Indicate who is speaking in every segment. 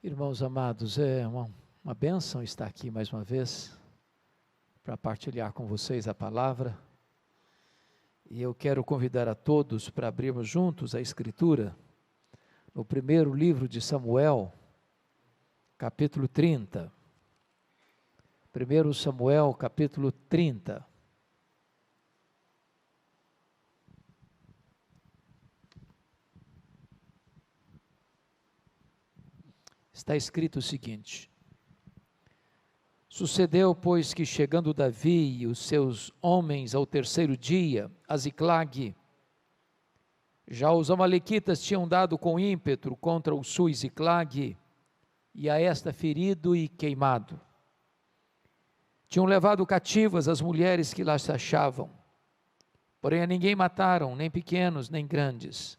Speaker 1: Irmãos amados, é uma bênção estar aqui mais uma vez para partilhar com vocês a palavra. E eu quero convidar a todos para abrirmos juntos a Escritura no primeiro livro de Samuel, capítulo 30. 1 Samuel, capítulo 30. Está escrito o seguinte: Sucedeu, pois, que chegando Davi e os seus homens ao terceiro dia, a Ziclague, já os amalequitas tinham dado com ímpeto contra o sul Ziclague, e a esta ferido e queimado. Tinham levado cativas as mulheres que lá se achavam, porém a ninguém mataram, nem pequenos, nem grandes.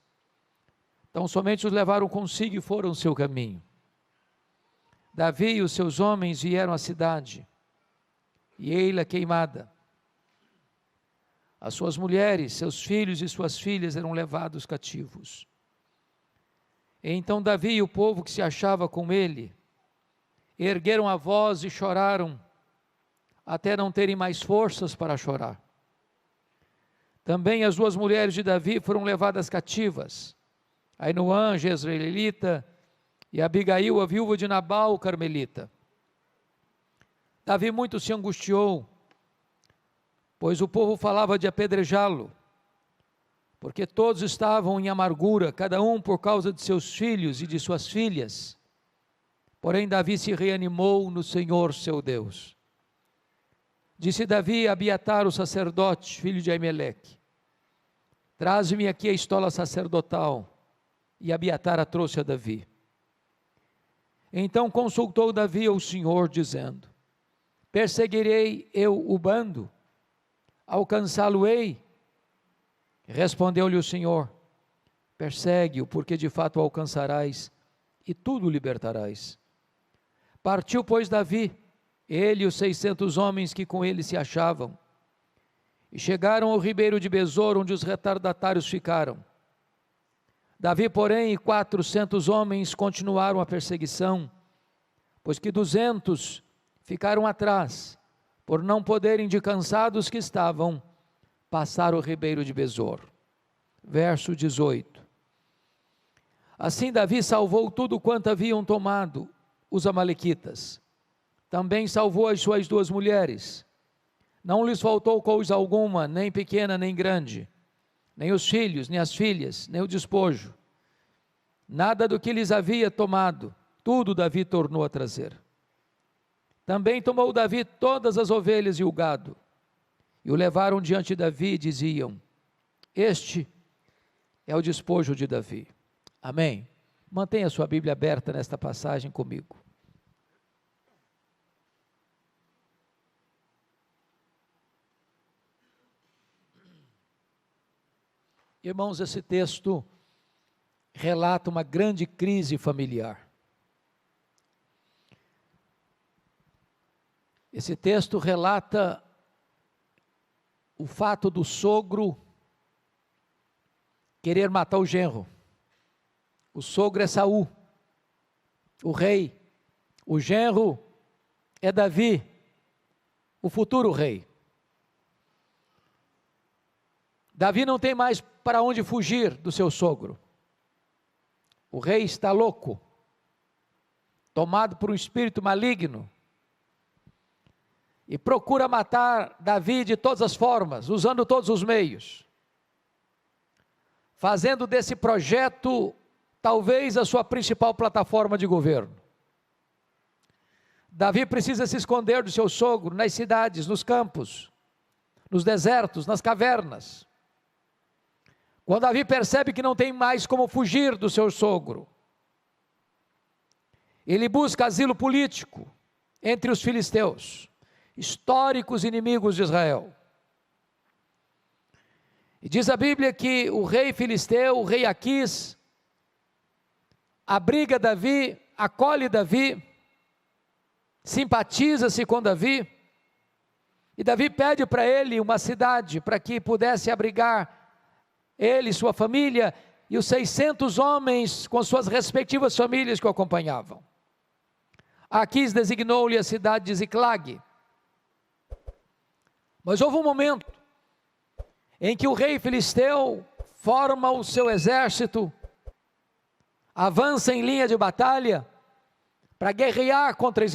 Speaker 1: Então somente os levaram consigo e foram o seu caminho. Davi e os seus homens vieram à cidade, e ei-la queimada. As suas mulheres, seus filhos e suas filhas eram levados cativos. E então Davi e o povo que se achava com ele, ergueram a voz e choraram, até não terem mais forças para chorar. Também as duas mulheres de Davi foram levadas cativas, Ainoã, jezreelita, e Abigail, a viúva de Nabal, carmelita. Davi muito se angustiou, pois o povo falava de apedrejá-lo, porque todos estavam em amargura, cada um por causa de seus filhos e de suas filhas. Porém Davi se reanimou no Senhor seu Deus. Disse Davi a Abiatar, o sacerdote, filho de Aimeleque: Traze-me aqui a estola sacerdotal. E Abiatar a trouxe a Davi. Então consultou Davi ao Senhor, dizendo: Perseguirei eu o bando? Alcançá-lo-ei? Respondeu-lhe o Senhor: Persegue-o, porque de fato o alcançarás, e tudo o libertarás. Partiu, pois, Davi, ele e os 600 homens que com ele se achavam, e chegaram ao ribeiro de Besor, onde os retardatários ficaram. Davi, porém, e 400 homens continuaram a perseguição, pois que 200 ficaram atrás, por não poderem, de cansados que estavam, passar o ribeiro de Besor. Verso 18. Assim Davi salvou tudo quanto haviam tomado os amalequitas. Também salvou as suas duas mulheres. Não lhes faltou coisa alguma, nem pequena nem grande, nem os filhos, nem as filhas, nem o despojo. Nada do que lhes havia tomado, tudo Davi tornou a trazer. Também tomou Davi todas as ovelhas e o gado, e o levaram diante de Davi e diziam: Este é o despojo de Davi. Amém. Mantenha sua Bíblia aberta nesta passagem comigo. Irmãos, esse texto relata uma grande crise familiar. Esse texto relata o fato do sogro querer matar o genro. O sogro é Saul, o rei. O genro é Davi, o futuro rei. Davi não tem mais para onde fugir do seu sogro. O rei está louco, tomado por um espírito maligno, e procura matar Davi de todas as formas, usando todos os meios, fazendo desse projeto talvez a sua principal plataforma de governo. Davi precisa se esconder do seu sogro nas cidades, nos campos, nos desertos, nas cavernas. Quando Davi percebe que não tem mais como fugir do seu sogro, ele busca asilo político entre os filisteus, históricos inimigos de Israel. E diz a Bíblia que o rei filisteu, o rei Aquis, abriga Davi, acolhe Davi, simpatiza-se com Davi, e Davi pede para ele uma cidade para que pudesse abrigar ele, sua família e os 600 homens com suas respectivas famílias que o acompanhavam. Aquis designou-lhe a cidade de Ziclag. Mas houve um momento em que o rei filisteu forma o seu exército, avança em linha de batalha para guerrear contra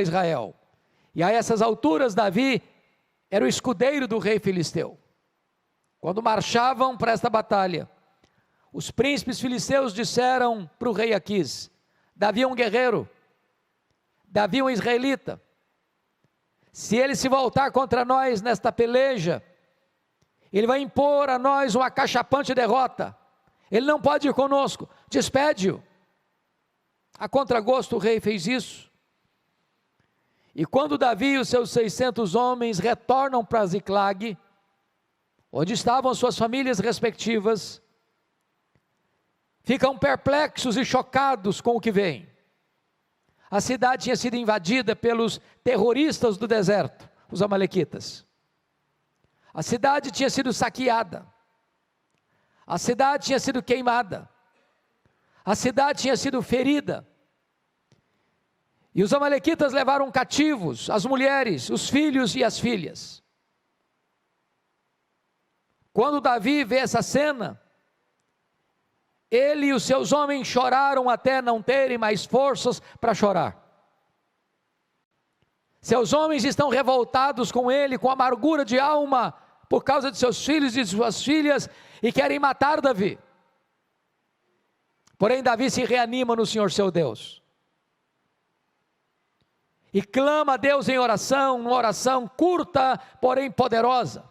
Speaker 1: Israel. E a essas alturas Davi era o escudeiro do rei filisteu. Quando marchavam para esta batalha, os príncipes filisteus disseram para o rei Aquis: Davi é um guerreiro, Davi é um israelita, se ele se voltar contra nós nesta peleja, ele vai impor a nós uma acachapante derrota, ele não pode ir conosco, despede-o. A contragosto o rei fez isso, e quando Davi e os seus 600 homens retornam para Ziclag, onde estavam suas famílias respectivas, ficam perplexos e chocados com o que vem. A cidade tinha sido invadida pelos terroristas do deserto, os amalequitas. A cidade tinha sido saqueada. A cidade tinha sido queimada. A cidade tinha sido ferida. E os amalequitas levaram cativos as mulheres, os filhos e as filhas. Quando Davi vê essa cena, ele e os seus homens choraram até não terem mais forças para chorar. Seus homens estão revoltados com ele, com amargura de alma, por causa de seus filhos e de suas filhas, e querem matar Davi. Porém Davi se reanima no Senhor seu Deus, e clama a Deus em oração, uma oração curta, porém poderosa.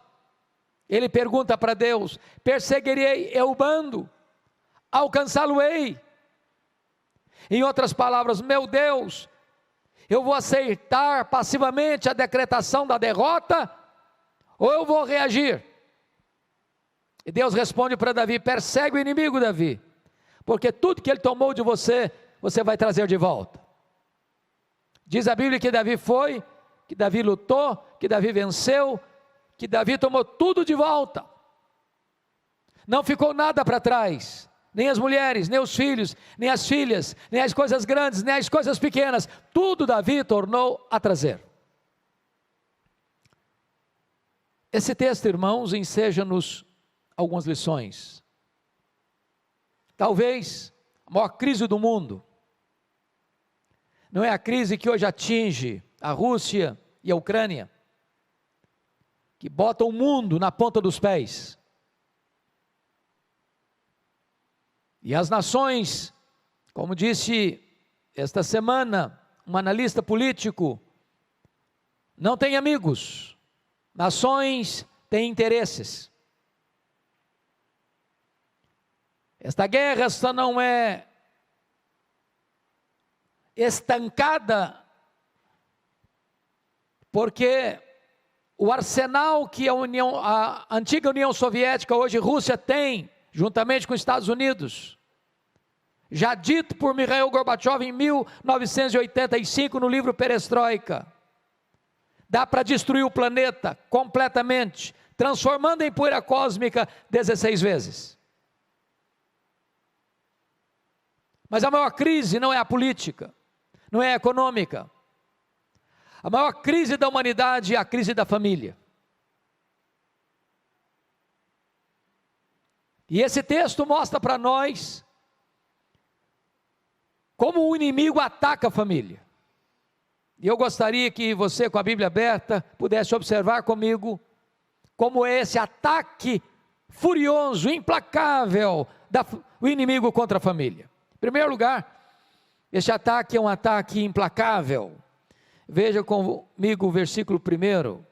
Speaker 1: Ele pergunta para Deus: perseguirei eu o bando? Alcançá-lo-ei? Em outras palavras, meu Deus, eu vou aceitar passivamente a decretação da derrota, ou eu vou reagir? E Deus responde para Davi: persegue o inimigo, Davi, porque tudo que ele tomou de você, você vai trazer de volta. Diz a Bíblia que Davi foi, que Davi lutou, que Davi venceu, que Davi tomou tudo de volta, não ficou nada para trás, nem as mulheres, nem os filhos, nem as filhas, nem as coisas grandes, nem as coisas pequenas, tudo Davi tornou a trazer. Esse texto, irmãos, enseja-nos algumas lições. Talvez a maior crise do mundo não é a crise que hoje atinge a Rússia e a Ucrânia, que bota o mundo na ponta dos pés. E as nações, como disse esta semana um analista político, não têm amigos, nações têm interesses. Esta guerra só não é estancada porque o arsenal que a antiga União Soviética, hoje Rússia, tem, juntamente com os Estados Unidos, já dito por Mikhail Gorbachev em 1985 no livro Perestroika, dá para destruir o planeta completamente, transformando em poeira cósmica 16 vezes. Mas a maior crise não é a política, não é a econômica. A maior crise da humanidade é a crise da família. E esse texto mostra para nós como o inimigo ataca a família. E eu gostaria que você, com a Bíblia aberta, pudesse observar comigo como é esse ataque furioso, implacável do inimigo contra a família. Em primeiro lugar, este ataque é um ataque implacável. Veja comigo o versículo 1.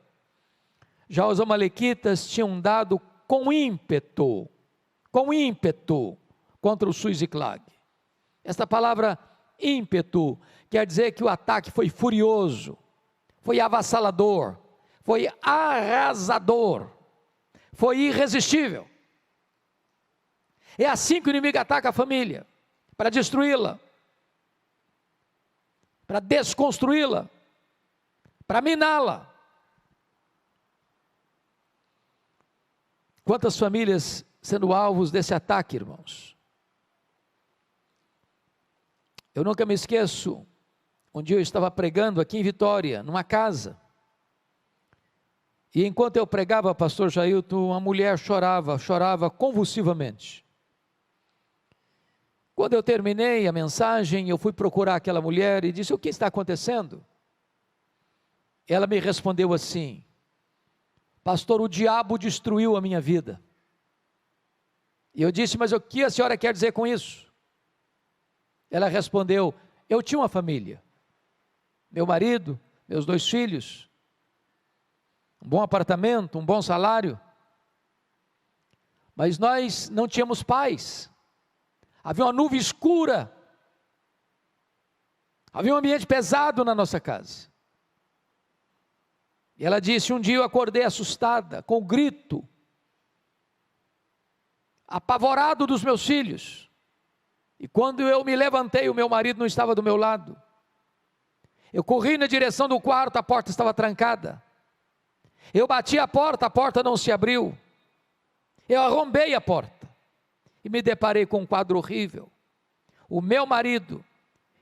Speaker 1: Já os amalequitas tinham dado com ímpeto contra o Ziclag. Esta palavra ímpeto quer dizer que o ataque foi furioso, foi avassalador, foi arrasador, foi irresistível. É assim que o inimigo ataca a família, para destruí-la, para desconstruí-la, para miná-la. Quantas famílias sendo alvos desse ataque, irmãos? Eu nunca me esqueço, um dia eu estava pregando aqui em Vitória, numa casa, e enquanto eu pregava, pastor Jailton, uma mulher chorava convulsivamente. Quando eu terminei a mensagem, eu fui procurar aquela mulher e disse: o que está acontecendo? Ela me respondeu assim: pastor, o diabo destruiu a minha vida. E eu disse: mas o que a senhora quer dizer com isso? Ela respondeu: eu tinha uma família, meu marido, meus 2 filhos, um bom apartamento, um bom salário, mas nós não tínhamos paz. Havia uma nuvem escura, havia um ambiente pesado na nossa casa. E ela disse: um dia eu acordei assustada, com o grito, apavorado dos meus filhos, e quando eu me levantei, o meu marido não estava do meu lado. Eu corri na direção do quarto, a porta estava trancada. Eu bati a porta não se abriu. Eu arrombei a porta e me deparei com um quadro horrível. O meu marido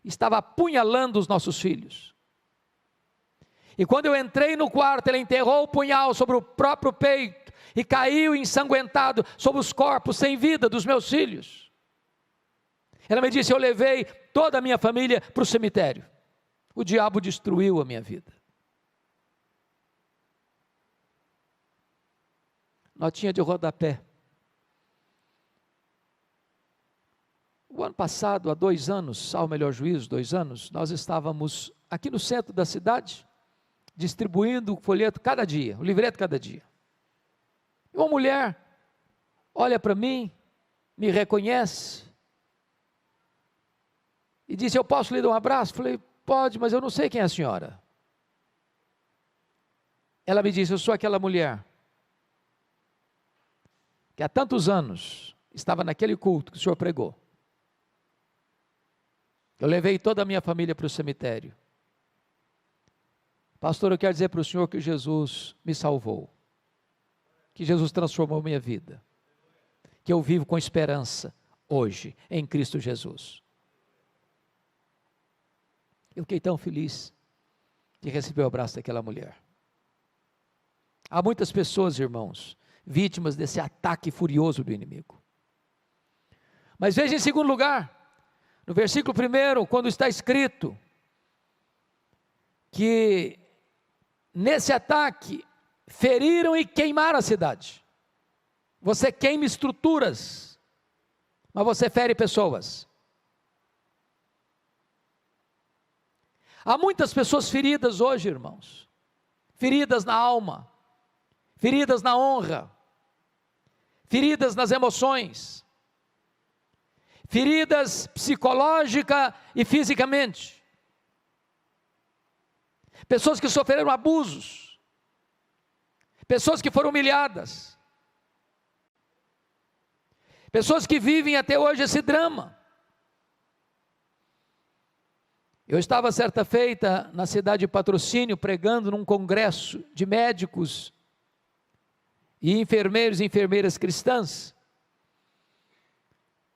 Speaker 1: estava apunhalando os nossos filhos. E quando eu entrei no quarto, ele enterrou o punhal sobre o próprio peito e caiu ensanguentado sobre os corpos sem vida dos meus filhos. Ela me disse: eu levei toda a minha família para o cemitério. O diabo destruiu a minha vida. Notinha de rodapé. O ano passado, há 2 anos, ao melhor juízo, 2 anos, nós estávamos aqui no centro da cidade, distribuindo o folheto cada dia, o livreto cada dia. E uma mulher olha para mim, me reconhece, e disse: eu posso lhe dar um abraço? Falei: pode, mas eu não sei quem é a senhora. Ela me disse: eu sou aquela mulher que há tantos anos estava naquele culto que o senhor pregou. Eu levei toda a minha família para o cemitério. Pastor, eu quero dizer para o senhor que Jesus me salvou, que Jesus transformou minha vida, que eu vivo com esperança hoje em Cristo Jesus. Eu fiquei tão feliz de receber o abraço daquela mulher. Há muitas pessoas, irmãos, vítimas desse ataque furioso do inimigo. Mas veja em segundo lugar, no versículo 1, quando está escrito que nesse ataque feriram e queimaram a cidade. Você queima estruturas, mas você fere pessoas. Há muitas pessoas feridas hoje, irmãos, feridas na alma, feridas na honra, feridas nas emoções, feridas psicológica e fisicamente, pessoas que sofreram abusos, pessoas que foram humilhadas, pessoas que vivem até hoje esse drama. Eu estava certa feita na cidade de Patrocínio, pregando num congresso de médicos e enfermeiros e enfermeiras cristãs,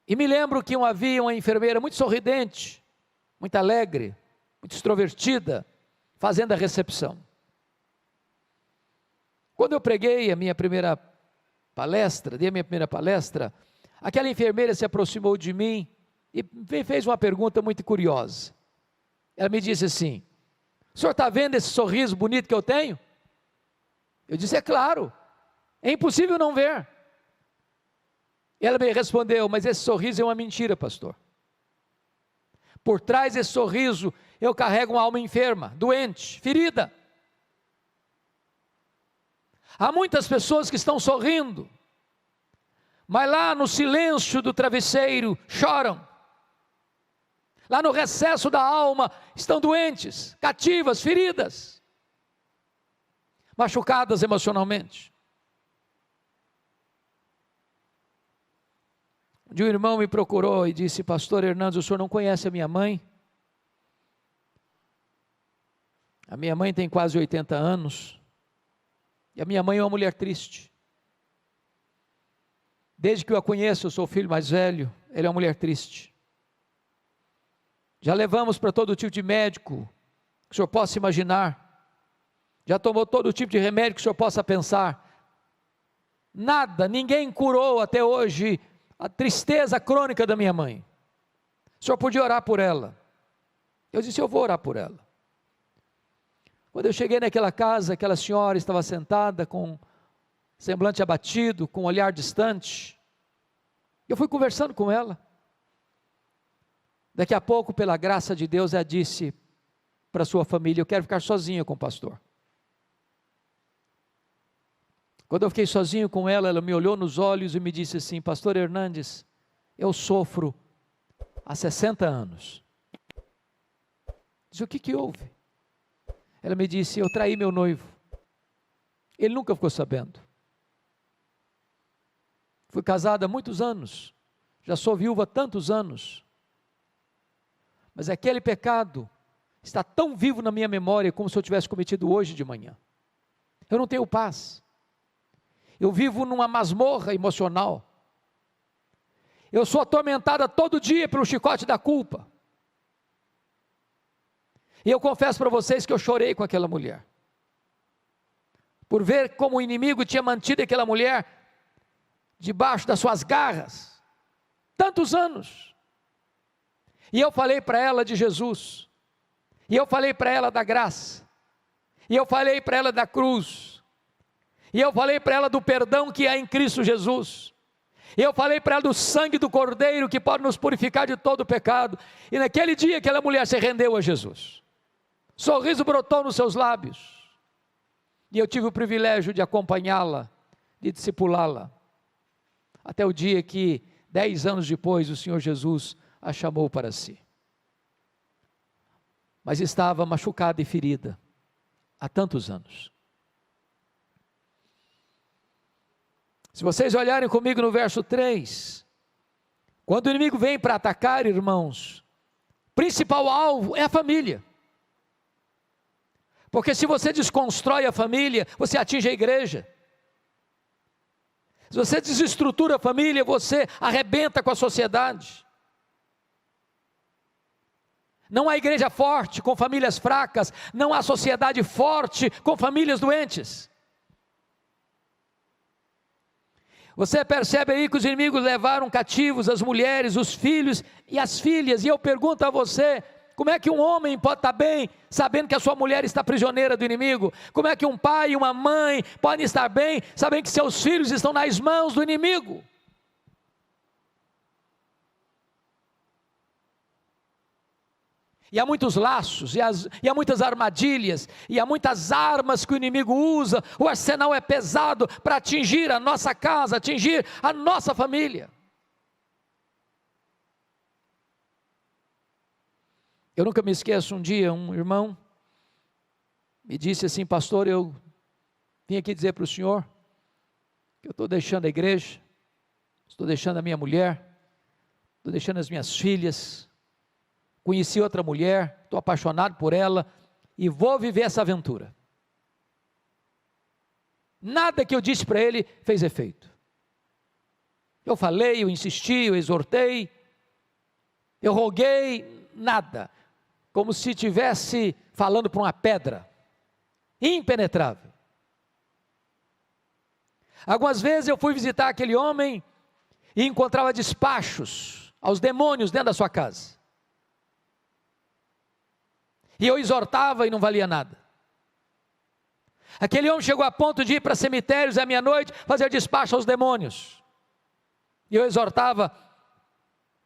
Speaker 1: e me lembro que havia uma enfermeira muito sorridente, muito alegre, muito extrovertida, fazendo a recepção. Quando eu preguei a minha primeira palestra, aquela enfermeira se aproximou de mim e me fez uma pergunta muito curiosa. Ela me disse assim: o senhor está vendo esse sorriso bonito que eu tenho? Eu disse: é claro, é impossível não ver. Ela me respondeu: mas esse sorriso é uma mentira, pastor. Por trás desse sorriso eu carrego uma alma enferma, doente, ferida. Há muitas pessoas que estão sorrindo, mas lá no silêncio do travesseiro choram. Lá no recesso da alma estão doentes, cativas, feridas, machucadas emocionalmente. Um dia um irmão me procurou e disse: pastor Hernandes, o senhor não conhece a minha mãe? A minha mãe tem quase 80 anos, e a minha mãe é uma mulher triste. Desde que eu a conheço, eu sou o filho mais velho, ela é uma mulher triste. Já levamos para todo tipo de médico que o senhor possa imaginar. Já tomou todo tipo de remédio que o senhor possa pensar. Nada, ninguém curou até hoje a tristeza crônica da minha mãe. O senhor podia orar por ela. Eu disse, eu vou orar por ela. Quando eu cheguei naquela casa, aquela senhora estava sentada com semblante abatido, com um olhar distante. Eu fui conversando com ela. Daqui a pouco, pela graça de Deus, ela disse para sua família, eu quero ficar sozinha com o pastor. Quando eu fiquei sozinho com ela, ela me olhou nos olhos e me disse assim, pastor Hernandes, eu sofro há 60 anos. Disse, o que houve? Ela me disse, eu traí meu noivo. Ele nunca ficou sabendo. Fui casada há muitos anos, já sou viúva há tantos anos. Mas aquele pecado está tão vivo na minha memória como se eu tivesse cometido hoje de manhã. Eu não tenho paz. Eu vivo numa masmorra emocional. Eu sou atormentada todo dia pelo chicote da culpa. E eu confesso para vocês que eu chorei com aquela mulher. Por ver como o inimigo tinha mantido aquela mulher debaixo das suas garras. Tantos anos. E eu falei para ela de Jesus. E eu falei para ela da graça. E eu falei para ela da cruz. E eu falei para ela do perdão que há em Cristo Jesus. E eu falei para ela do sangue do Cordeiro que pode nos purificar de todo o pecado. E naquele dia aquela mulher se rendeu a Jesus. Sorriso brotou nos seus lábios. E eu tive o privilégio de acompanhá-la, de discipulá-la. Até o dia que, 10 anos depois, o Senhor Jesus a chamou para si. Mas estava machucada e ferida há tantos anos. Se vocês olharem comigo no verso 3, quando o inimigo vem para atacar, irmãos, o principal alvo é a família. Porque se você desconstrói a família, você atinge a igreja. Se você desestrutura a família, você arrebenta com a sociedade. Não há igreja forte com famílias fracas, não há sociedade forte com famílias doentes. Você percebe aí que os inimigos levaram cativos as mulheres, os filhos e as filhas, e eu pergunto a você, como é que um homem pode estar bem, sabendo que a sua mulher está prisioneira do inimigo? Como é que um pai e uma mãe podem estar bem, sabendo que seus filhos estão nas mãos do inimigo? E há muitos laços, e há muitas armadilhas, e há muitas armas que o inimigo usa, o arsenal é pesado para atingir a nossa casa, atingir a nossa família. Eu nunca me esqueço, um dia um irmão me disse assim, pastor, eu vim aqui dizer para o senhor, que eu estou deixando a igreja, estou deixando a minha mulher, estou deixando as minhas filhas, conheci outra mulher, estou apaixonado por ela e vou viver essa aventura. Nada que eu disse para ele fez efeito. Eu falei, eu insisti, eu exortei, eu roguei, nada. Como se estivesse falando para uma pedra, impenetrável. Algumas vezes eu fui visitar aquele homem e encontrava despachos aos demônios dentro da sua casa. E eu exortava e não valia nada. Aquele homem chegou a ponto de ir para cemitérios à meia-noite, fazer despacho aos demônios. E eu exortava,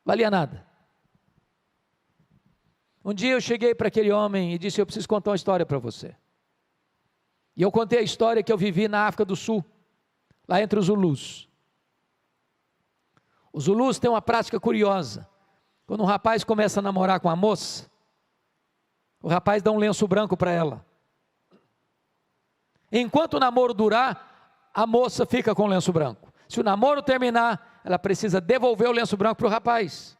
Speaker 1: valia nada. Um dia eu cheguei para aquele homem e disse, eu preciso contar uma história para você. E eu contei a história que eu vivi na África do Sul, lá entre os Zulus. Os Zulus têm uma prática curiosa. Quando um rapaz começa a namorar com uma moça, o rapaz dá um lenço branco para ela. Enquanto o namoro durar, a moça fica com o lenço branco. Se o namoro terminar, ela precisa devolver o lenço branco para o rapaz.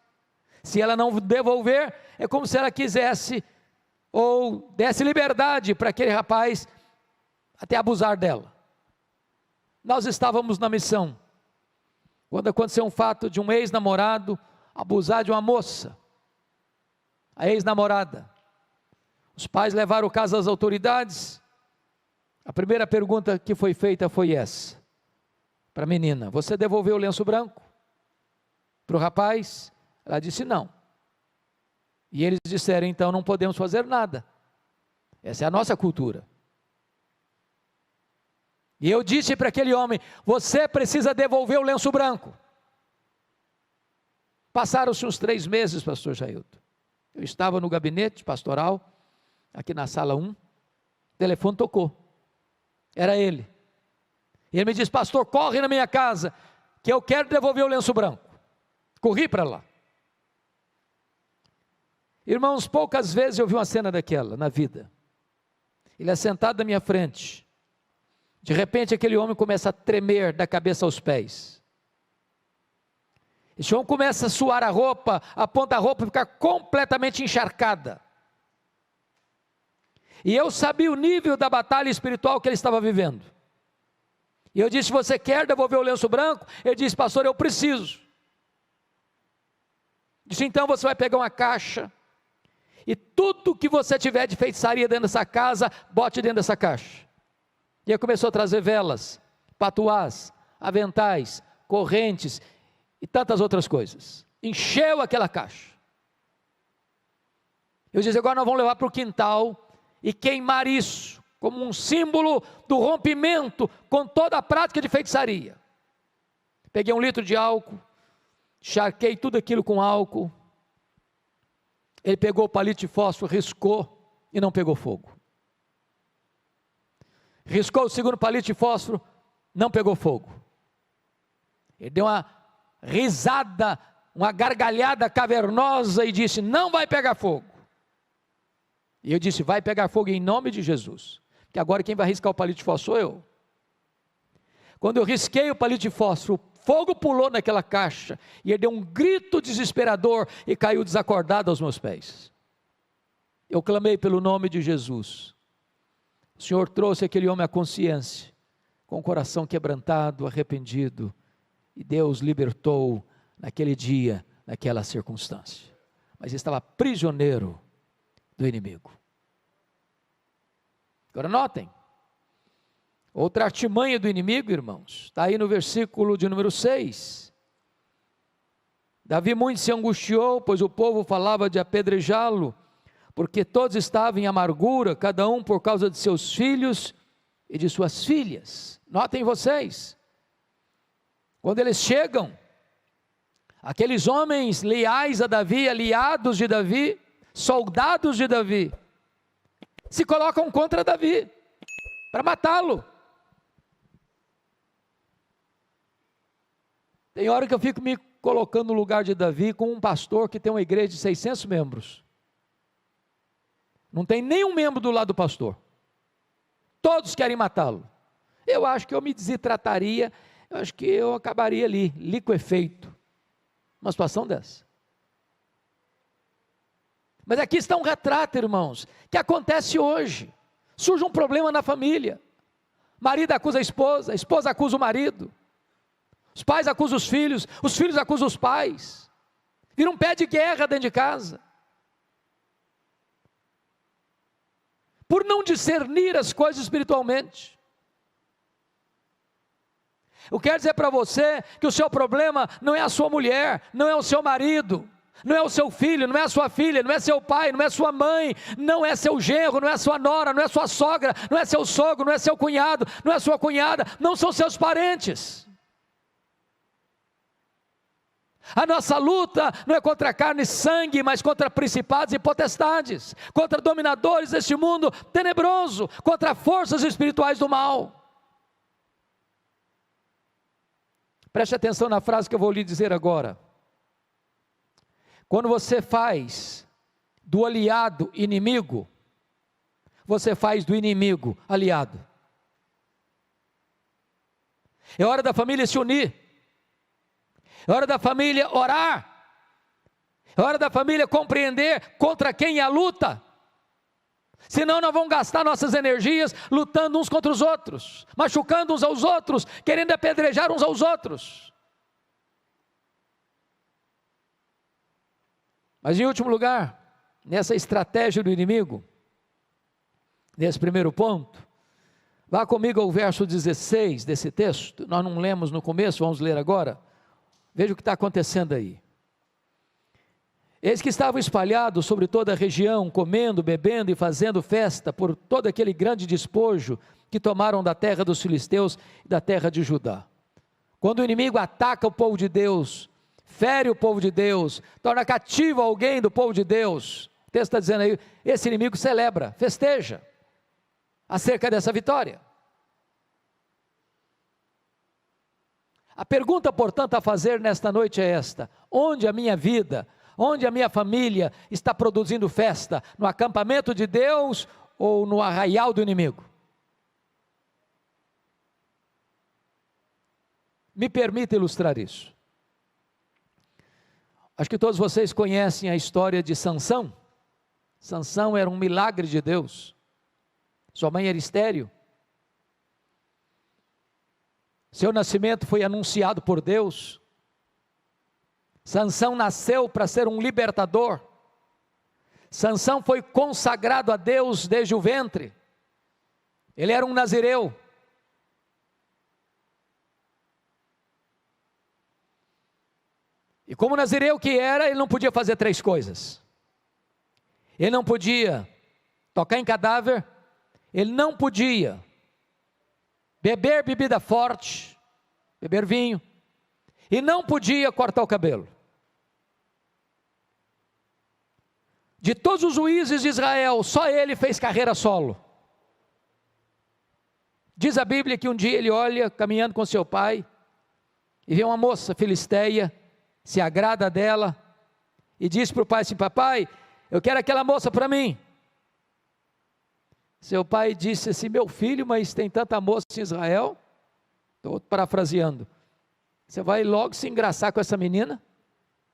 Speaker 1: Se ela não devolver, é como se ela quisesse ou desse liberdade para aquele rapaz até abusar dela. Nós estávamos na missão, quando aconteceu um fato de um ex-namorado abusar de uma moça. a ex-namorada. Os pais levaram o caso às autoridades. A primeira pergunta que foi feita foi essa, para a menina: você devolveu o lenço branco para o rapaz? Ela disse não. E eles disseram: então não podemos fazer nada, essa é a nossa cultura. E eu disse para aquele homem: você precisa devolver o lenço branco. Passaram-se uns 3 meses, pastor Jailton. Eu estava no gabinete pastoral, aqui na sala 1, o telefone tocou, era ele. E ele me disse: pastor, corre na minha casa, que eu quero devolver o lenço branco. Corri para lá. Irmãos, poucas vezes eu vi uma cena daquela na vida. Ele é sentado na minha frente, de repente aquele homem começa a tremer da cabeça aos pés. Esse homem começa a suar a roupa, a ponta da roupa ficar completamente encharcada. E eu sabia o nível da batalha espiritual que ele estava vivendo. E eu disse: você quer devolver o lenço branco? Ele disse: pastor, eu preciso. Disse: então você vai pegar uma caixa, e tudo que você tiver de feitiçaria dentro dessa casa, bote dentro dessa caixa. E aí começou a trazer velas, patuás, aventais, correntes e tantas outras coisas. Encheu aquela caixa. Eu disse: agora nós vamos levar para o quintal e queimar isso, como um símbolo do rompimento com toda a prática de feitiçaria. Peguei 1 litro de álcool, charquei tudo aquilo com álcool. Ele pegou o palito de fósforo, riscou e não pegou fogo. Riscou o segundo palito de fósforo, não pegou fogo. Ele deu uma risada, uma gargalhada cavernosa e disse: não vai pegar fogo. E eu disse: vai pegar fogo em nome de Jesus, que agora quem vai riscar o palito de fósforo sou eu. Quando eu risquei o palito de fósforo, o fogo pulou naquela caixa, e ele deu um grito desesperador e caiu desacordado aos meus pés. Eu clamei pelo nome de Jesus. O Senhor trouxe aquele homem à consciência, com o coração quebrantado, arrependido, e Deus libertou naquele dia, naquela circunstância. Mas estava prisioneiro do inimigo. Agora notem, outra artimanha do inimigo, irmãos, está aí no versículo de número 6. Davi muito se angustiou, pois o povo falava de apedrejá-lo, porque todos estavam em amargura, cada um por causa de seus filhos e de suas filhas. Notem vocês, quando eles chegam, aqueles homens leais a Davi, aliados de Davi, soldados de Davi, se colocam contra Davi, para matá-lo. Tem hora que eu fico me colocando no lugar de Davi, com um pastor que tem uma igreja de 600 membros, não tem nenhum membro do lado do pastor, todos querem matá-lo. Eu acho que eu me desidrataria, eu acho que eu acabaria ali, liquefeito, uma situação dessa. Mas aqui está um retrato, irmãos, que acontece hoje. Surge um problema na família, marido acusa a esposa acusa o marido, os pais acusam os filhos acusam os pais, vira um pé de guerra dentro de casa, por não discernir as coisas espiritualmente. Eu quero dizer para você que o seu problema não é a sua mulher, não é o seu marido, não é o seu filho, não é a sua filha, não é seu pai, não é sua mãe, não é seu genro, não é sua nora, não é sua sogra, não é seu sogro, não é seu cunhado, não é sua cunhada, não são seus parentes. A nossa luta não é contra carne e sangue, mas contra principados e potestades, contra dominadores deste mundo tenebroso, contra forças espirituais do mal. Preste atenção na frase que eu vou lhe dizer agora. Quando você faz do aliado inimigo, você faz do inimigo aliado. É hora da família se unir, é hora da família orar, é hora da família compreender contra quem é a luta, senão nós vamos gastar nossas energias lutando uns contra os outros, machucando uns aos outros, querendo apedrejar uns aos outros. Mas em último lugar, nessa estratégia do inimigo, nesse primeiro ponto. Vá comigo ao verso 16 desse texto, nós não lemos no começo, vamos ler agora. Veja o que está acontecendo aí. Eis que estavam espalhados sobre toda a região, comendo, bebendo e fazendo festa por todo aquele grande despojo que tomaram da terra dos filisteus e da terra de Judá. Quando o inimigo ataca o povo de Deus, fere o povo de Deus, torna cativo alguém do povo de Deus, o texto está dizendo aí, esse inimigo celebra, festeja, acerca dessa vitória. A pergunta, portanto, a fazer nesta noite é esta: onde a minha vida, onde a minha família está produzindo festa? No acampamento de Deus ou no arraial do inimigo? Me permita ilustrar isso. Acho que todos vocês conhecem a história de Sansão. Sansão era um milagre de Deus. Sua mãe era estéril. Seu nascimento foi anunciado por Deus. Sansão nasceu para ser um libertador. Sansão foi consagrado a Deus desde o ventre. Ele era um nazireu. E como nazireu que era, ele não podia fazer três coisas. Ele não podia tocar em cadáver, ele não podia beber bebida forte, beber vinho, e não podia cortar o cabelo. De todos os juízes de Israel, só ele fez carreira solo. Diz a Bíblia que um dia ele olha, caminhando com seu pai, e vê uma moça filisteia, se agrada dela, e diz para o pai assim: papai, eu quero aquela moça para mim. Seu pai disse assim: meu filho, mas tem tanta moça em Israel. Estou parafraseando. Você vai logo se engraçar com essa menina?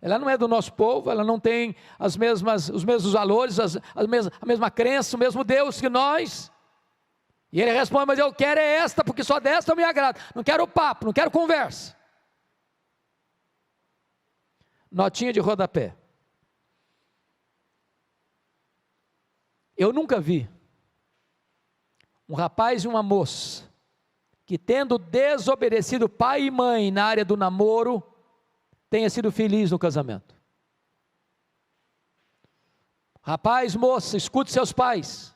Speaker 1: Ela não é do nosso povo, ela não tem os mesmos valores, a mesma crença, o mesmo Deus que nós. E ele responde: mas eu quero é esta, porque só desta eu me agrado. Não quero papo, não quero conversa. Notinha de rodapé. Eu nunca vi um rapaz e uma moça que, tendo desobedecido pai e mãe na área do namoro, tenha sido feliz no casamento. Rapaz, moça, escute seus pais.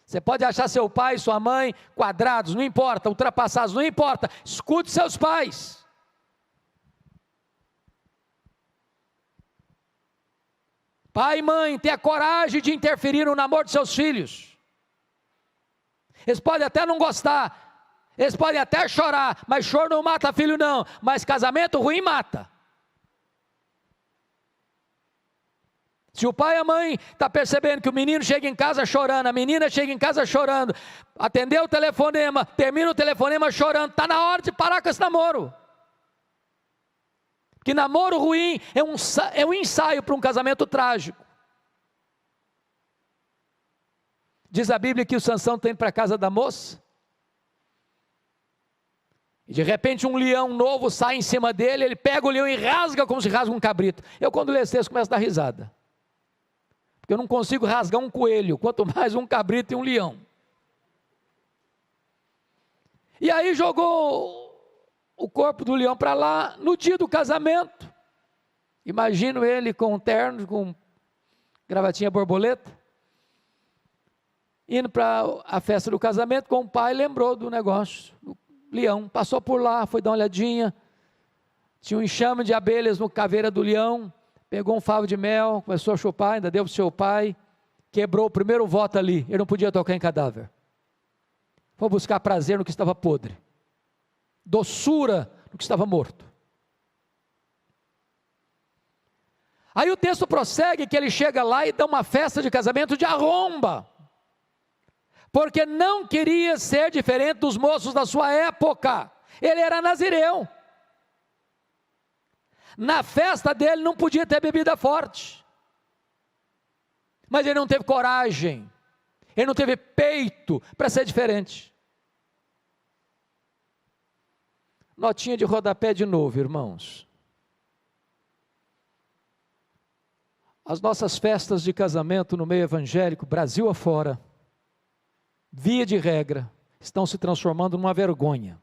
Speaker 1: Você pode achar seu pai e sua mãe quadrados, não importa, ultrapassados, não importa, escute seus pais. Pai e mãe, tenha coragem de interferir no namoro de seus filhos. Eles podem até não gostar, eles podem até chorar, mas choro não mata filho não, mas casamento ruim mata. Se o pai e a mãe estão percebendo que o menino chega em casa chorando, a menina chega em casa chorando, atendeu o telefonema, termina o telefonema chorando, está na hora de parar com esse namoro. Porque namoro ruim é um ensaio para um casamento trágico. Diz a Bíblia que o Sansão está indo para a casa da moça, e de repente um leão novo sai em cima dele, ele pega o leão e rasga como se rasga um cabrito. Eu, quando leio esse texto, começo a dar risada, porque eu não consigo rasgar um coelho, quanto mais um cabrito e um leão. E aí jogou o corpo do leão para lá, no dia do casamento. Imagino ele com um terno, com gravatinha borboleta, indo para a festa do casamento com o pai, lembrou do negócio, do leão, passou por lá, foi dar uma olhadinha, tinha um enxame de abelhas no caveira do leão, pegou um favo de mel, começou a chupar, ainda deu para o seu pai, quebrou o primeiro voto ali, ele não podia tocar em cadáver, foi buscar prazer no que estava podre, doçura no que estava morto. Aí o texto prossegue que ele chega lá e dá uma festa de casamento de arromba, porque não queria ser diferente dos moços da sua época. Ele era nazireu. Na festa dele não podia ter bebida forte, mas ele não teve coragem, ele não teve peito para ser diferente. Notinha de rodapé de novo, irmãos. As nossas festas de casamento no meio evangélico, Brasil afora, via de regra, estão se transformando numa vergonha.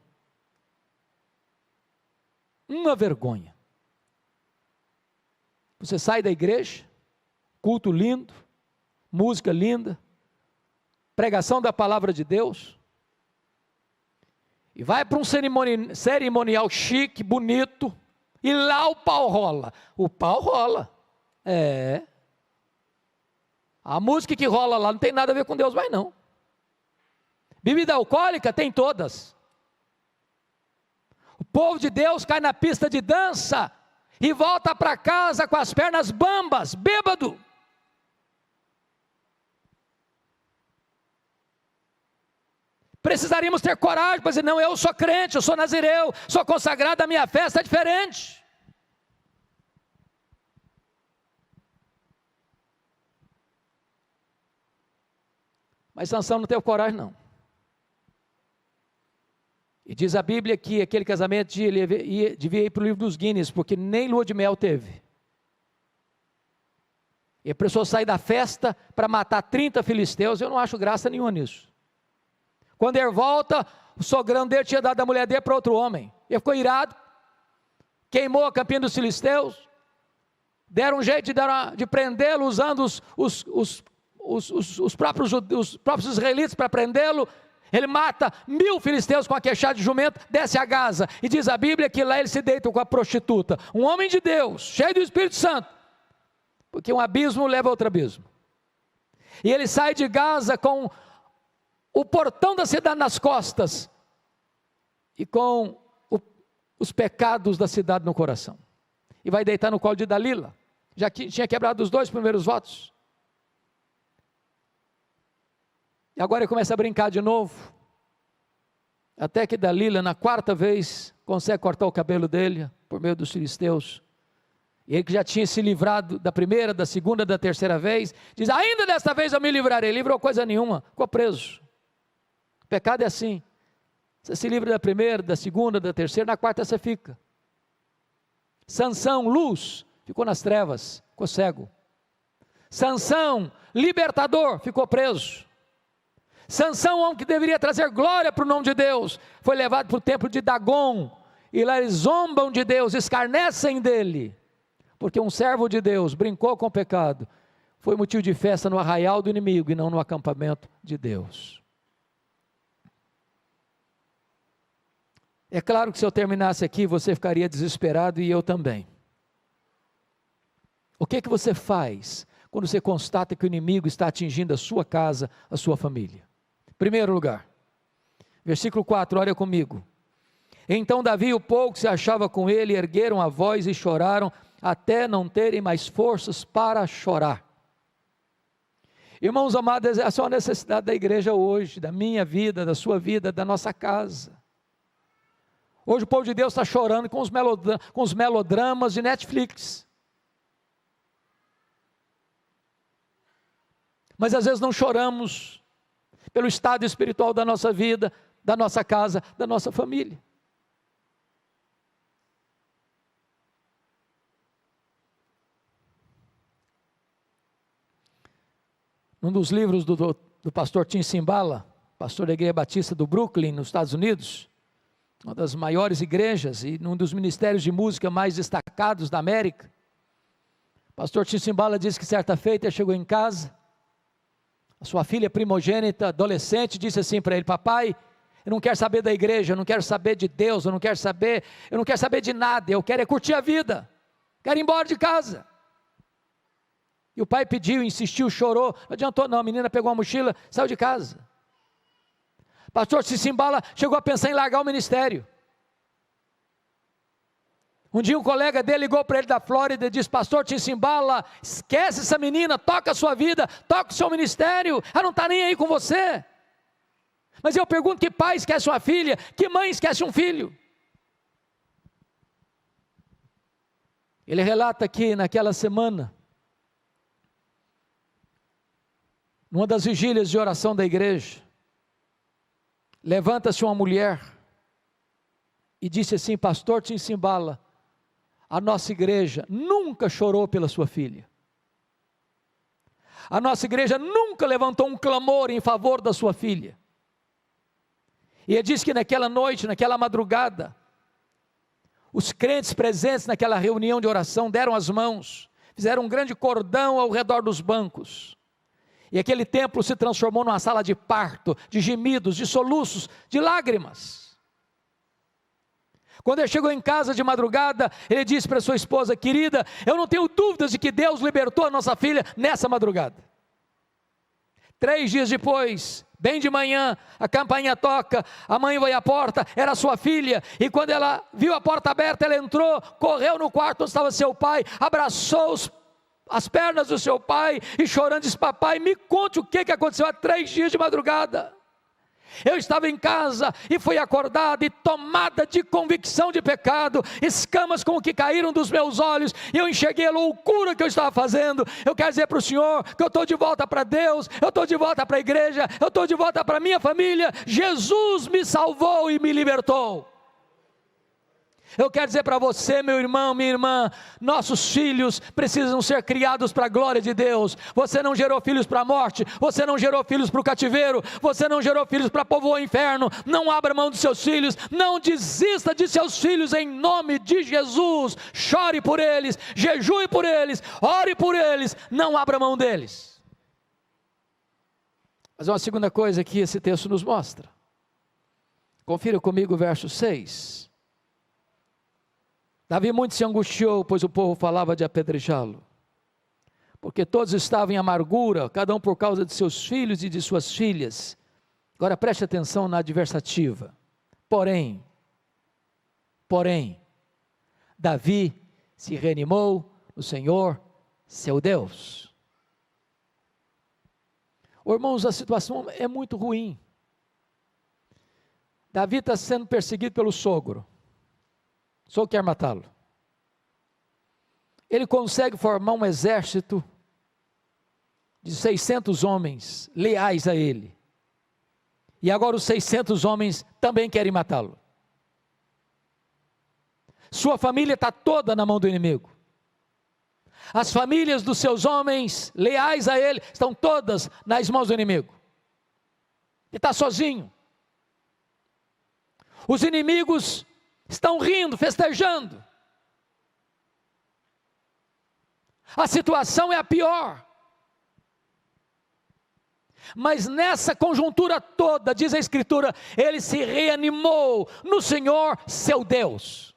Speaker 1: Uma vergonha. Você sai da igreja, culto lindo, música linda, pregação da palavra de Deus, e vai para um cerimonial chique, bonito, e lá o pau rola. O pau rola. A música que rola lá não tem nada a ver com Deus mais não. Bebida alcoólica tem todas. O povo de Deus cai na pista de dança e volta para casa com as pernas bambas, bêbado. Precisaríamos ter coragem para dizer, não, eu sou crente, eu sou nazireu, sou consagrado, a minha festa é diferente. Mas Sansão não teve coragem não. E diz a Bíblia que aquele casamento devia ir para o livro dos Guinness, porque nem lua de mel teve. E a pessoa sai da festa para matar 30 filisteus, eu não acho graça nenhuma nisso. Quando ele volta, o sogrão dele tinha dado a mulher dele para outro homem. Ele ficou irado, queimou a campina dos filisteus, deram um jeito de prendê-lo, usando os próprios israelitas para prendê-lo. Ele mata 1000 filisteus com a queixada de jumento, desce a Gaza, e diz a Bíblia que lá ele se deita com a prostituta, um homem de Deus, cheio do Espírito Santo, porque um abismo leva a outro abismo, e ele sai de Gaza com o portão da cidade nas costas, e com os pecados da cidade no coração, e vai deitar no colo de Dalila, já que tinha quebrado os 2 primeiros votos, e agora ele começa a brincar de novo, até que Dalila, na 4ª vez, consegue cortar o cabelo dele, por meio dos filisteus, e ele que já tinha se livrado da primeira, da segunda, da terceira vez, diz, ainda desta vez eu me livrarei, livrou coisa nenhuma, ficou preso. O pecado é assim, você se livra da primeira, da segunda, da terceira, na 4ª você fica. Sansão, luz, ficou nas trevas, ficou cego. Sansão, libertador, ficou preso. Sansão, homem que deveria trazer glória para o nome de Deus, foi levado para o templo de Dagon, e lá eles zombam de Deus, escarnecem dele, porque um servo de Deus brincou com o pecado, foi motivo de festa no arraial do inimigo, e não no acampamento de Deus. É claro que se eu terminasse aqui, você ficaria desesperado, e eu também. O que você faz, quando você constata que o inimigo está atingindo a sua casa, a sua família? Primeiro lugar, versículo 4, olha comigo. Então Davi e o povo que se achava com ele ergueram a voz e choraram, até não terem mais forças para chorar. Irmãos amados, essa é a necessidade da igreja hoje, da minha vida, da sua vida, da nossa casa. Hoje o povo de Deus está chorando com os melodramas de Netflix. Mas às vezes não choramos pelo estado espiritual da nossa vida, da nossa casa, da nossa família. Num dos livros do pastor Tim Cymbala, pastor da Igreja Batista do Brooklyn, nos Estados Unidos, uma das maiores igrejas e um dos ministérios de música mais destacados da América, pastor Tim Cymbala diz que certa feita ele chegou em casa, a sua filha primogênita, adolescente, disse assim para ele, papai, eu não quero saber da igreja, eu não quero saber de Deus, eu não quero saber de nada, eu quero é curtir a vida, quero ir embora de casa. E o pai pediu, insistiu, chorou, não adiantou não, a menina pegou a mochila, saiu de casa. Pastor Cymbala chegou a pensar em largar o ministério. Um dia um colega dele ligou para ele da Flórida e disse, pastor Cymbala, esquece essa menina, toca a sua vida, toca o seu ministério, ela não está nem aí com você. Mas eu pergunto, que pai esquece uma filha, que mãe esquece um filho? Ele relata que naquela semana, numa das vigílias de oração da igreja, levanta-se uma mulher e disse assim, pastor Cymbala, a nossa igreja nunca chorou pela sua filha. A nossa igreja nunca levantou um clamor em favor da sua filha. E ele diz que naquela noite, naquela madrugada, os crentes presentes naquela reunião de oração deram as mãos, fizeram um grande cordão ao redor dos bancos. E aquele templo se transformou numa sala de parto, de gemidos, de soluços, de lágrimas. Quando ele chegou em casa de madrugada, ele disse para sua esposa: querida, eu não tenho dúvidas de que Deus libertou a nossa filha nessa madrugada. 3 dias depois, bem de manhã, a campainha toca, a mãe vai à porta, era sua filha, e quando ela viu a porta aberta, ela entrou, correu no quarto onde estava seu pai, abraçou as pernas do seu pai, e chorando disse: papai, me conte o que aconteceu há 3 dias de madrugada. Eu estava em casa e fui acordada e tomada de convicção de pecado, escamas como que caíram dos meus olhos, e eu enxerguei a loucura que eu estava fazendo. Eu quero dizer para o Senhor que eu estou de volta para Deus, eu estou de volta para a igreja, eu estou de volta para a minha família. Jesus me salvou e me libertou. Eu quero dizer para você, meu irmão, minha irmã, nossos filhos precisam ser criados para a glória de Deus. Você não gerou filhos para a morte, você não gerou filhos para o cativeiro, você não gerou filhos para povoar o inferno. Não abra mão dos seus filhos, não desista de seus filhos em nome de Jesus. Chore por eles, jejue por eles, ore por eles, não abra mão deles. Mas uma segunda coisa que esse texto nos mostra. Confira comigo o verso 6. Davi muito se angustiou, pois o povo falava de apedrejá-lo, porque todos estavam em amargura, cada um por causa de seus filhos e de suas filhas. Agora preste atenção na adversativa. Porém, Davi se reanimou no Senhor, seu Deus. Irmãos, a situação é muito ruim. Davi está sendo perseguido pelo sogro. Só quer matá-lo. Ele consegue formar um exército de 600 homens leais a ele. E agora os 600 homens também querem matá-lo. Sua família está toda na mão do inimigo. As famílias dos seus homens leais a ele estão todas nas mãos do inimigo. Ele está sozinho. Os inimigos estão rindo, festejando. A situação é a pior. Mas nessa conjuntura toda, diz a Escritura, ele se reanimou no Senhor, seu Deus.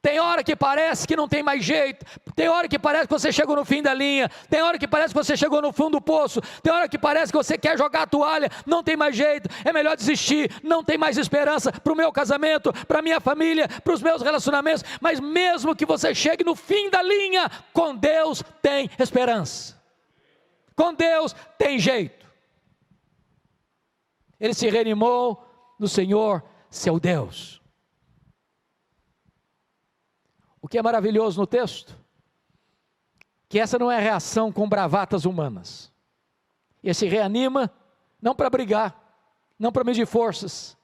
Speaker 1: Tem hora que parece que não tem mais jeito, tem hora que parece que você chegou no fim da linha, tem hora que parece que você chegou no fundo do poço, tem hora que parece que você quer jogar a toalha, não tem mais jeito, é melhor desistir, não tem mais esperança para o meu casamento, para a minha família, para os meus relacionamentos. Mas mesmo que você chegue no fim da linha, com Deus tem esperança, com Deus tem jeito. Ele se reanimou no Senhor, seu Deus. O que é maravilhoso no texto, que essa não é reação com bravatas humanas. Ele se reanima, não para brigar, não para medir forças,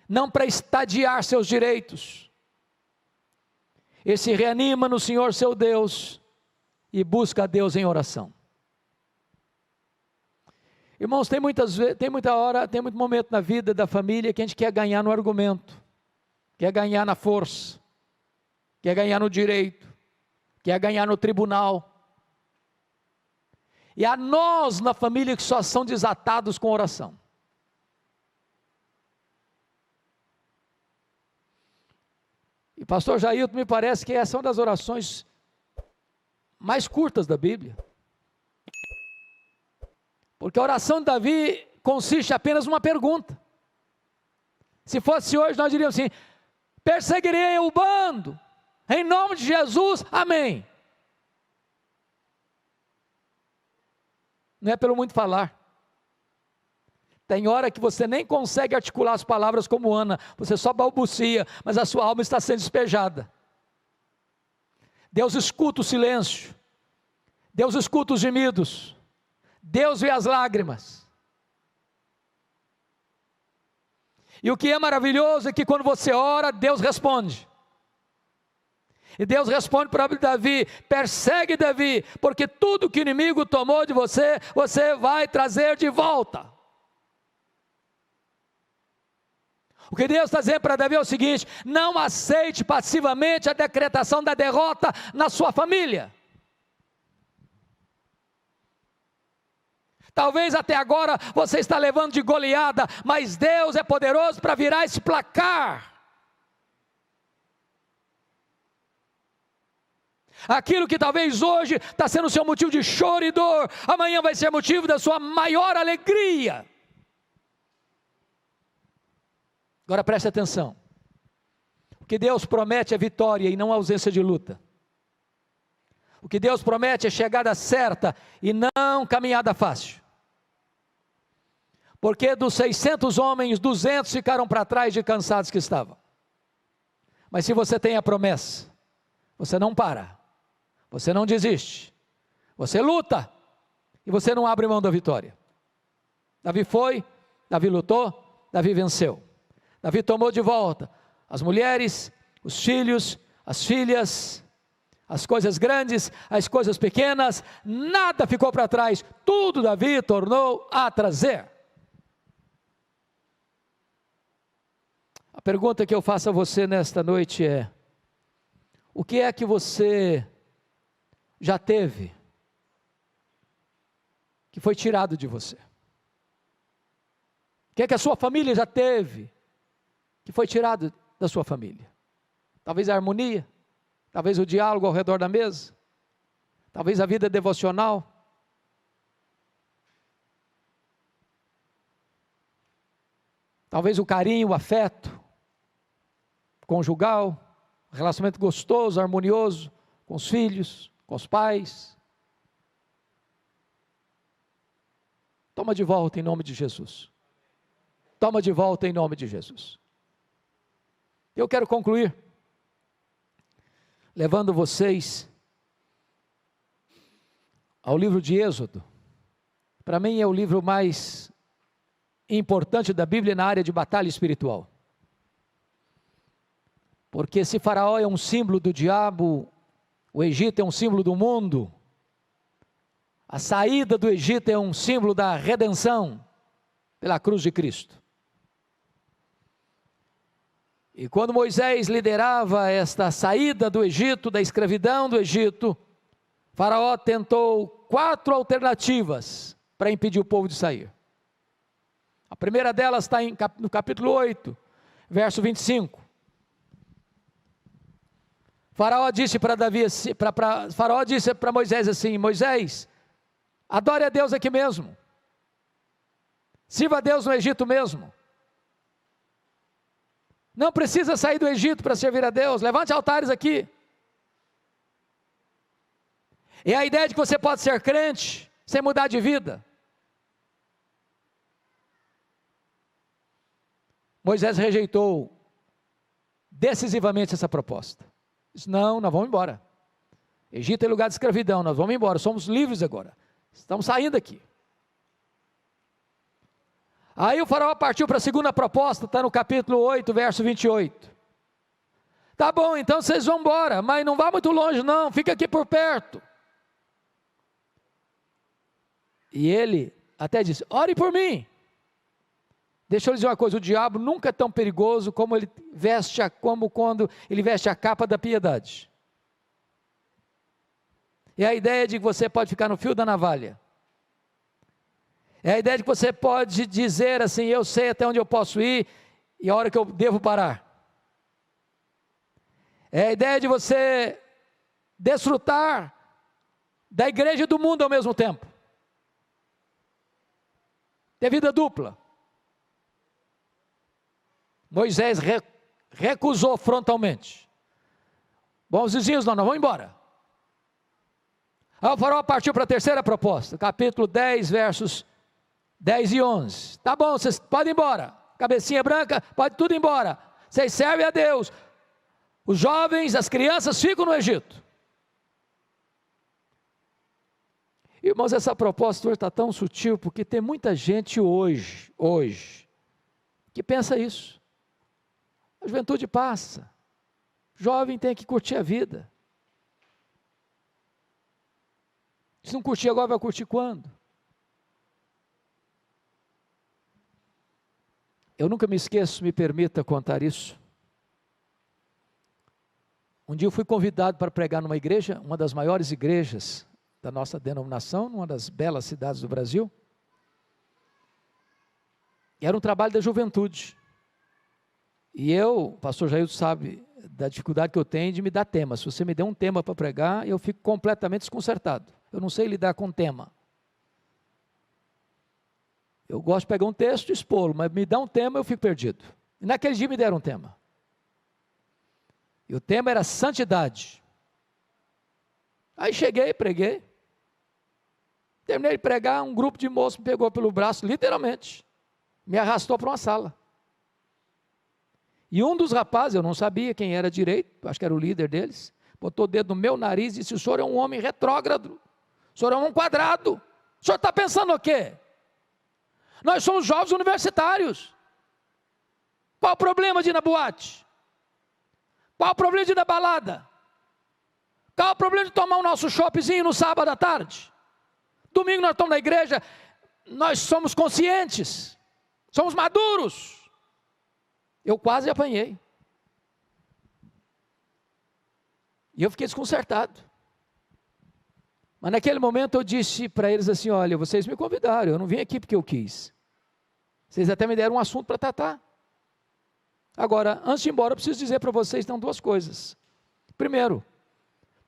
Speaker 1: não para estadiar seus direitos. Ele se reanima no Senhor seu Deus, e busca a Deus em oração. Irmãos, tem muito momento na vida da família que a gente quer ganhar no argumento, quer ganhar na força, quer ganhar no direito, quer ganhar no tribunal. E há nós na família que só são desatados com oração. E pastor Jailton, me parece que essa é uma das orações mais curtas da Bíblia. Porque a oração de Davi consiste apenas em uma pergunta. Se fosse hoje, nós diríamos assim: perseguirei o bando, em nome de Jesus, amém. Não é pelo muito falar. Tem hora que você nem consegue articular as palavras como Ana, você só balbucia, mas a sua alma está sendo despejada. Deus escuta o silêncio, Deus escuta os gemidos, Deus vê as lágrimas. E o que é maravilhoso é que quando você ora, Deus responde. E Deus responde para Davi: persegue Davi, porque tudo que o inimigo tomou de você, você vai trazer de volta. O que Deus está dizendo para Davi é o seguinte: não aceite passivamente a decretação da derrota na sua família. Talvez até agora você está levando de goleada, mas Deus é poderoso para virar esse placar. Aquilo que talvez hoje está sendo o seu motivo de choro e dor, amanhã vai ser motivo da sua maior alegria. Agora preste atenção. O que Deus promete é vitória e não ausência de luta. O que Deus promete é chegada certa e não caminhada fácil. Porque dos 600 homens, 200 ficaram para trás de cansados que estavam. Mas se você tem a promessa, você não para, você não desiste, você luta e você não abre mão da vitória. Davi foi, Davi lutou, Davi venceu. Davi tomou de volta as mulheres, os filhos, as filhas, as coisas grandes, as coisas pequenas, nada ficou para trás, tudo Davi tornou a trazer. A pergunta que eu faço a você nesta noite é: o que é que você já teve que foi tirado de você? O que é que a sua família já teve que foi tirado da sua família? Talvez a harmonia, talvez o diálogo ao redor da mesa, talvez a vida devocional. Talvez o carinho, o afeto conjugal, relacionamento gostoso, harmonioso com os filhos, com os pais. Toma de volta em nome de Jesus. Toma de volta em nome de Jesus. Eu quero concluir levando vocês ao livro de Êxodo. Para mim é o livro mais importante da Bíblia na área de batalha espiritual. Porque se Faraó é um símbolo do diabo, o Egito é um símbolo do mundo, a saída do Egito é um símbolo da redenção pela cruz de Cristo. E quando Moisés liderava esta saída do Egito, da escravidão do Egito, Faraó tentou 4 alternativas para impedir o povo de sair. A primeira delas está no capítulo 8, verso 25. Faraó disse para Moisés assim: Moisés, adore a Deus aqui mesmo, sirva a Deus no Egito mesmo, não precisa sair do Egito para servir a Deus, levante altares aqui. É a ideia de que você pode ser crente sem mudar de vida. Moisés rejeitou decisivamente essa proposta. Disse: não, nós vamos embora. Egito é lugar de escravidão, nós vamos embora, somos livres agora, estamos saindo aqui. Aí o faraó partiu para a segunda proposta, está no capítulo 8, verso 28. Tá bom, então vocês vão embora, mas não vá muito longe não, fica aqui por perto. E ele até disse: ore por mim. Deixa eu lhe dizer uma coisa: o diabo nunca é tão perigoso como quando ele veste a capa da piedade. É a ideia de que você pode ficar no fio da navalha. É a ideia de que você pode dizer assim: eu sei até onde eu posso ir e a hora que eu devo parar. É a ideia de você desfrutar da igreja e do mundo ao mesmo tempo. Ter vida dupla. Moisés recusou frontalmente. Bons vizinhos, nós vamos embora. Aí o faraó partiu para a terceira proposta, capítulo 10, versos 10 e 11. Tá bom, vocês podem ir embora. Cabecinha branca, pode tudo ir embora. Vocês servem a Deus. Os jovens, as crianças ficam no Egito. Irmãos, essa proposta hoje está tão sutil, porque tem muita gente hoje, que pensa isso. A juventude passa, Jovem tem que curtir a vida. Se não curtir agora, vai curtir quando? Eu nunca me esqueço, me permita contar isso. Um dia eu fui convidado para pregar numa igreja, uma das maiores igrejas da nossa denominação, numa das belas cidades do Brasil. E era um trabalho da juventude. E eu, o pastor Jailton sabe da dificuldade que eu tenho de me dar tema. Se você me der um tema para pregar, eu fico completamente desconcertado. Eu não sei lidar com tema. Eu gosto de pegar um texto e expô-lo, mas me dá um tema, eu fico perdido. E naquele dia me deram um tema. E o tema era santidade. Aí cheguei, preguei. Terminei de pregar, um grupo de moços me pegou pelo braço, literalmente. Me arrastou para uma sala. E um dos rapazes, eu não sabia quem era direito, acho que era o líder deles, botou o dedo no meu nariz e disse: o senhor é um homem retrógrado, o senhor é um quadrado, o senhor está pensando o quê? Nós somos jovens universitários. Qual o problema de ir na boate? Qual o problema de ir na balada? Qual o problema de tomar o nosso choppzinho no sábado à tarde? Domingo nós estamos na igreja, nós somos conscientes, somos maduros. Eu quase apanhei. E eu fiquei desconcertado. Mas naquele momento eu disse para eles assim: olha, vocês me convidaram, eu não vim aqui porque eu quis. Vocês até me deram um assunto para tratar. Agora, antes de ir embora, eu preciso dizer para vocês então duas coisas. Primeiro,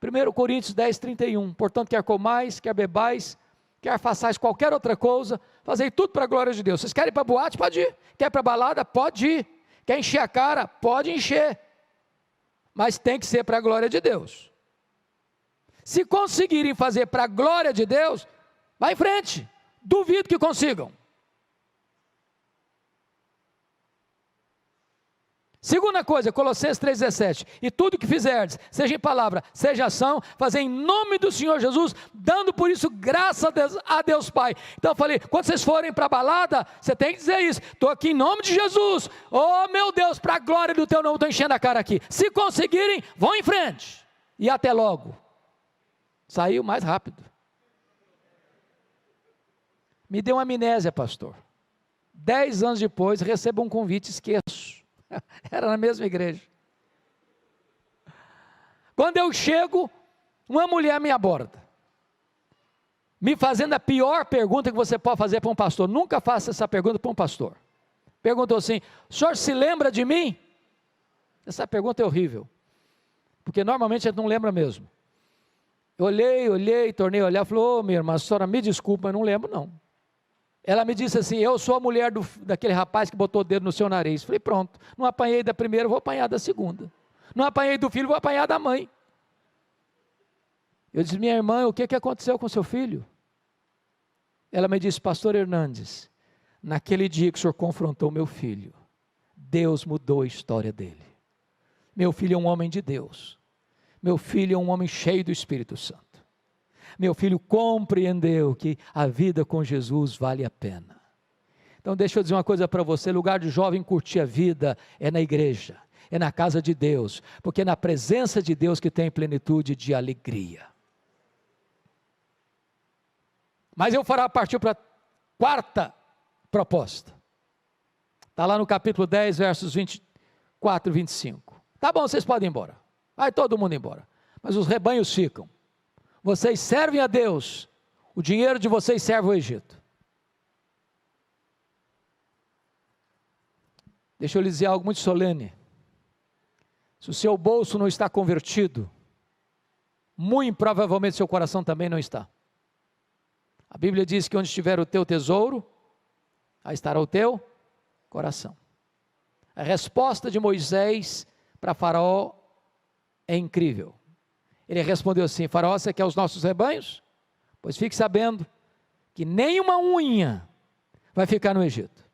Speaker 1: 1 Coríntios 10, 31. Portanto, quer comais, quer bebais, quer façais qualquer outra coisa, fazei tudo para a glória de Deus. Vocês querem ir para a boate? Pode ir. Quer ir para a balada? Pode ir. Quer encher a cara? Pode encher. Mas tem que ser para a glória de Deus. Se conseguirem fazer para a glória de Deus, vai em frente. Duvido que consigam. Segunda coisa, Colossenses 3,17, e tudo que fizerdes, seja em palavra, seja ação, fazer em nome do Senhor Jesus, dando por isso graça a Deus Pai. Então eu falei, quando vocês forem para a balada, você tem que dizer isso: estou aqui em nome de Jesus, oh meu Deus, para a glória do teu nome, estou enchendo a cara aqui. Se conseguirem, vão em frente, e até logo. Saiu mais rápido. Me deu uma amnésia, pastor. 10 anos depois, recebo um convite, esqueço. Era na mesma igreja. Quando eu chego, uma mulher me aborda, me fazendo a pior pergunta que você pode fazer para um pastor. Nunca faça essa pergunta para um pastor. Perguntou assim: o senhor se lembra de mim? Essa pergunta é horrível, porque normalmente a gente não lembra mesmo. Eu olhei, tornei a olhar, falou: ô minha irmã, a senhora me desculpa, mas não lembro não. Ela me disse assim: eu sou a mulher daquele rapaz que botou o dedo no seu nariz. Falei: pronto, não apanhei da primeira, vou apanhar da segunda. Não apanhei do filho, vou apanhar da mãe. Eu disse: minha irmã, o que aconteceu com seu filho? Ela me disse: pastor Hernandes, naquele dia que o senhor confrontou meu filho, Deus mudou a história dele. Meu filho é um homem de Deus. Meu filho é um homem cheio do Espírito Santo. Meu filho compreendeu que a vida com Jesus vale a pena. Então deixa eu dizer uma coisa para você: lugar de jovem curtir a vida é na igreja, é na casa de Deus, porque é na presença de Deus que tem plenitude de alegria. Mas eu fará partir para a quarta proposta. Está lá no capítulo 10, versos 24 e 25. Tá bom, vocês podem ir embora. Vai todo mundo embora. Mas os rebanhos ficam. Vocês servem a Deus, o dinheiro de vocês serve ao Egito. Deixa eu lhe dizer algo muito solene. Se o seu bolso não está convertido, muito provavelmente seu coração também não está. A Bíblia diz que onde estiver o teu tesouro, aí estará o teu coração. A resposta de Moisés para Faraó é incrível. Ele respondeu assim: Faraó, você quer os nossos rebanhos? Pois fique sabendo que nenhuma unha vai ficar no Egito.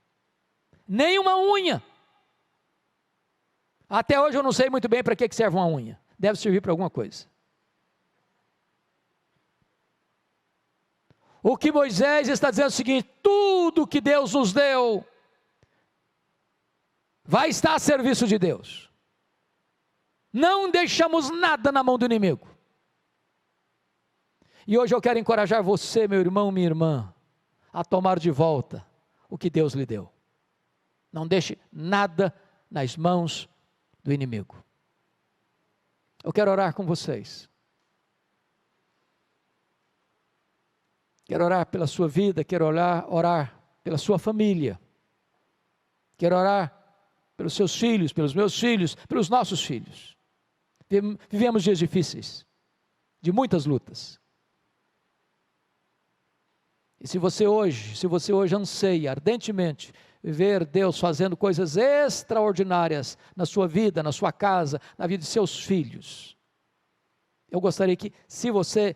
Speaker 1: Nenhuma unha. Até hoje eu não sei muito bem para que serve uma unha. Deve servir para alguma coisa. O que Moisés está dizendo é o seguinte: tudo que Deus nos deu vai estar a serviço de Deus. Não deixamos nada na mão do inimigo. E hoje eu quero encorajar você, meu irmão, minha irmã, a tomar de volta o que Deus lhe deu. Não deixe nada nas mãos do inimigo. Eu quero orar com vocês. Quero orar pela sua vida, quero orar pela sua família. Quero orar pelos seus filhos, pelos meus filhos, pelos nossos filhos. Vivemos dias difíceis, de muitas lutas. E se você hoje anseia ardentemente ver Deus fazendo coisas extraordinárias na sua vida, na sua casa, na vida de seus filhos, eu gostaria que, se você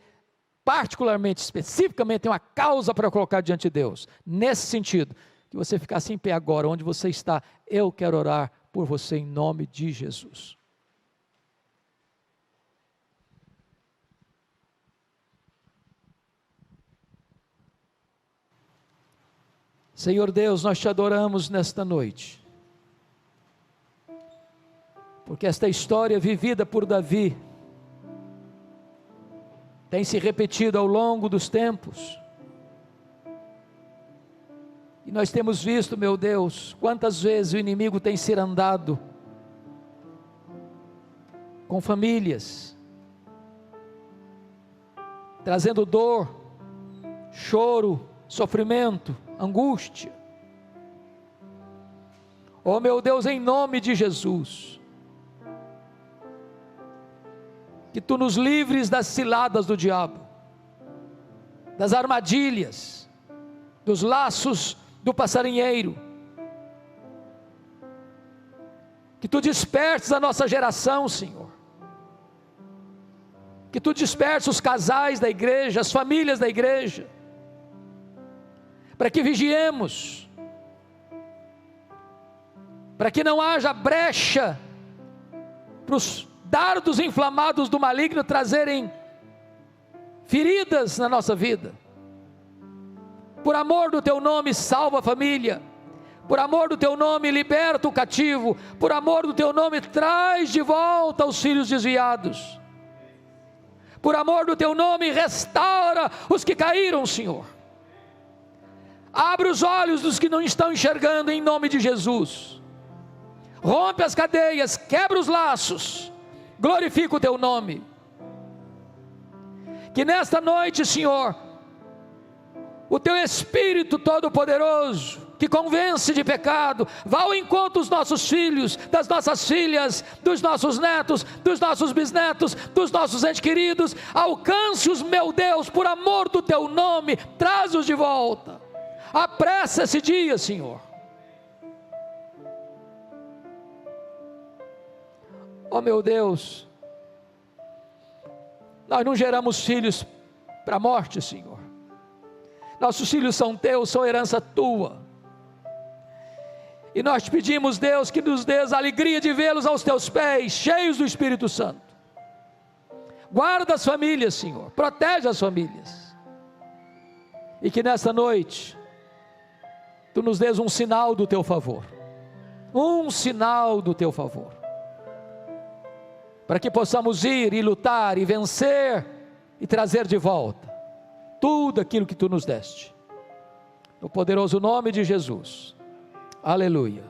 Speaker 1: particularmente, especificamente, tem uma causa para colocar diante de Deus, nesse sentido, que você ficasse em pé agora, onde você está, eu quero orar por você em nome de Jesus. Senhor Deus, nós te adoramos nesta noite, porque esta história vivida por Davi, tem se repetido ao longo dos tempos, e nós temos visto, meu Deus, quantas vezes o inimigo tem cirandado com famílias, trazendo dor, choro, sofrimento, angústia. Oh meu Deus, em nome de Jesus, que Tu nos livres das ciladas do diabo, das armadilhas, dos laços do passarinheiro, que Tu despertes a nossa geração, Senhor, que Tu despertes os casais da igreja, as famílias da igreja, para que vigiemos, para que não haja brecha para os dardos inflamados do maligno trazerem feridas na nossa vida. Por amor do Teu nome, salva a família. Por amor do Teu nome, liberta o cativo. Por amor do Teu nome, traz de volta os filhos desviados. Por amor do Teu nome, restaura os que caíram, Senhor. Abre os olhos dos que não estão enxergando, em nome de Jesus. Rompe as cadeias, quebra os laços, glorifica o Teu nome. Que nesta noite, Senhor, o Teu Espírito Todo-Poderoso, que convence de pecado, vá ao encontro dos nossos filhos, das nossas filhas, dos nossos netos, dos nossos bisnetos, dos nossos entes queridos, alcance-os, meu Deus, por amor do Teu nome, traz-os de volta. Apressa esse dia, Senhor. Oh meu Deus, nós não geramos filhos para a morte, Senhor. Nossos filhos são Teus, são herança Tua. E nós te pedimos, Deus, que nos dês a alegria de vê-los aos Teus pés, cheios do Espírito Santo. Guarda as famílias, Senhor, protege as famílias. E que nesta noite, Tu nos dês um sinal do Teu favor. Um sinal do Teu favor. Para que possamos ir e lutar e vencer e trazer de volta tudo aquilo que Tu nos deste. No poderoso nome de Jesus. Aleluia.